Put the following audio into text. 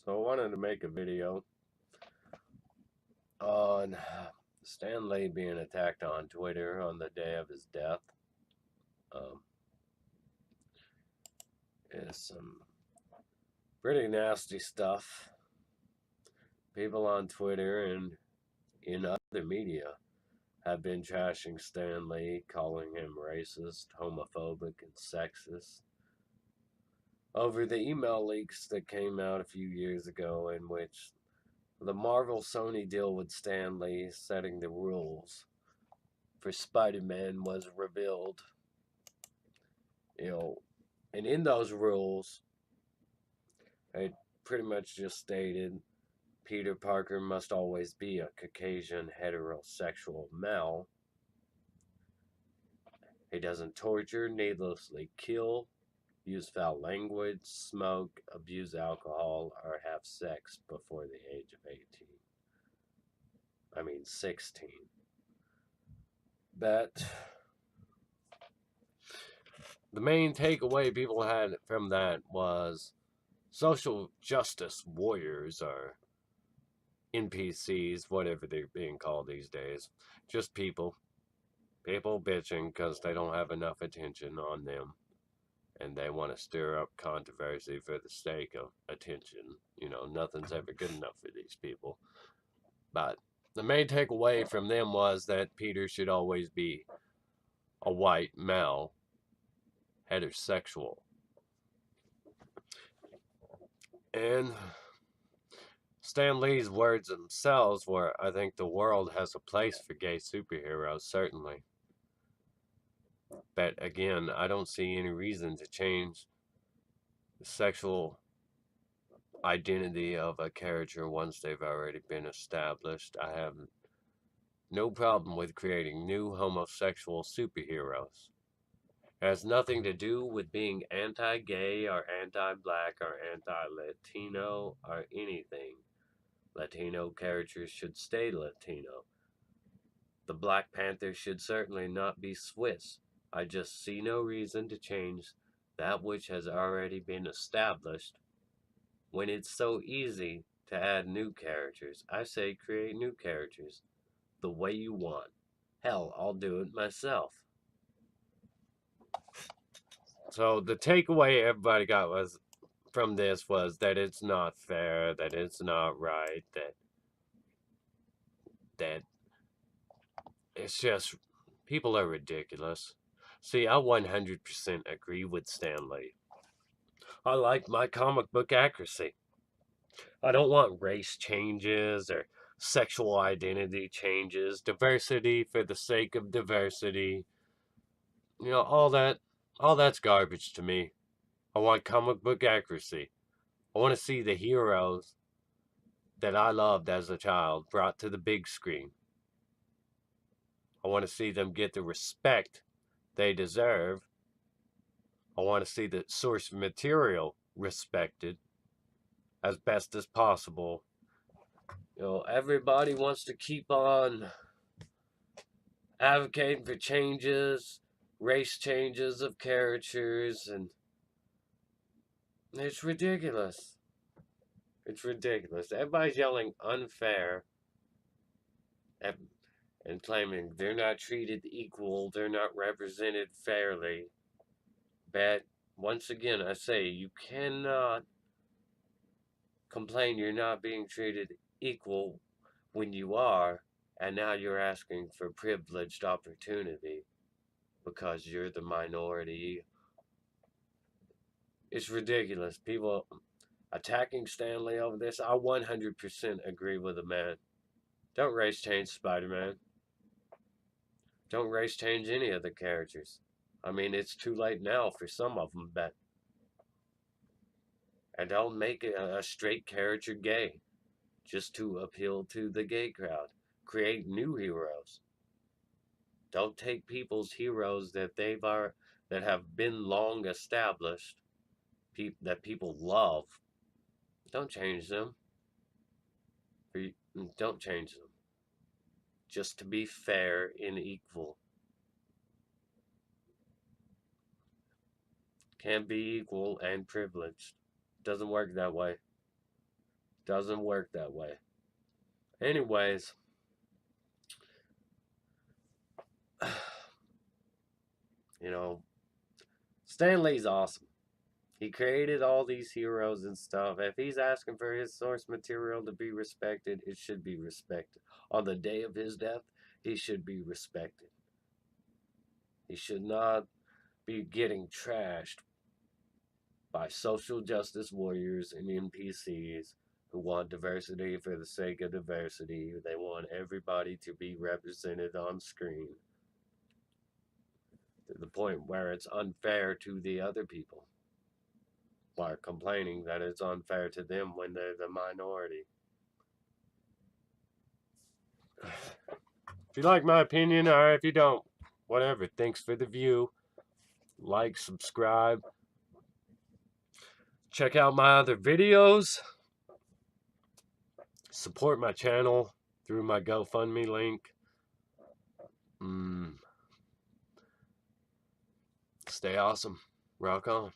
So I wanted to make a video on Stan Lee being attacked on Twitter on the day of his death. Um, is some pretty nasty stuff. People on Twitter and in other media have been trashing Stan Lee, calling him racist, homophobic, and sexist over the email leaks that came out a few years ago in which the Marvel Sony deal with Stan Lee setting the rules for Spider-Man was revealed. You know, and in those rules, it pretty much just stated Peter Parker must always be a Caucasian heterosexual male. He doesn't torture, needlessly kill, use foul language, smoke, abuse alcohol, or have sex before the age of 18. I mean 16. But the main takeaway people had from that was social justice warriors are NPCs, whatever they're being called these days. Just people. People bitching because they don't have enough attention on them. And they want to stir up controversy for the sake of attention. You know, nothing's ever good enough for these people. But the main takeaway from them was that Peter should always be a white male, heterosexual. And Stan Lee's words themselves were, I think the world has a place for gay superheroes, certainly. But again, I don't see any reason to change the sexual identity of a character once they've already been established. I have no problem with creating new homosexual superheroes. It has nothing to do with being anti-gay or anti-black or anti-Latino or anything. Latino characters should stay Latino. The Black Panther should certainly not be Swiss. I just see no reason to change that which has already been established when it's so easy to add new characters. I say create new characters the way you want. Hell, I'll do it myself. So the takeaway everybody got was from this was that it's not fair, that it's not right, that it's just people are ridiculous. See, I 100% agree with Stan Lee. I like my comic book accuracy. I don't want race changes or sexual identity changes, diversity for the sake of diversity. You know, all that's garbage to me. I want comic book accuracy. I want to see the heroes that I loved as a child brought to the big screen. I want to see them get the respect they deserve. I want to see the source material respected as best as possible. You know, everybody wants to keep on advocating for changes, race changes of characters, and it's ridiculous. It's ridiculous. Everybody's yelling unfair and, and claiming they're not treated equal, they're not represented fairly. But once again, I say you cannot complain you're not being treated equal when you are, and now you're asking for privileged opportunity because you're the minority. It's ridiculous. People attacking Stan Lee over this. I 100% agree with the man. Don't race change Spider-Man. Don't race change any of the characters. I mean, it's too late now for some of them, but and don't make a straight character gay just to appeal to the gay crowd. Create new heroes. Don't take people's heroes that have been long established, that people love. Don't change them. Don't change them. Just to be fair and equal. Can't be equal and privileged. Doesn't work that way. Doesn't work that way. Anyways, you know, Stan Lee's awesome. He created all these heroes and stuff. If he's asking for his source material to be respected, it should be respected. On the day of his death, he should be respected. He should not be getting trashed by social justice warriors and NPCs who want diversity for the sake of diversity. They want everybody to be represented on screen to the point where it's unfair to the other people, while complaining that it's unfair to them when they're the minority. If you like my opinion, or if you don't, whatever. Thanks for the view. Like, subscribe. Check out my other videos. Support my channel through my GoFundMe link. Stay awesome. Rock on.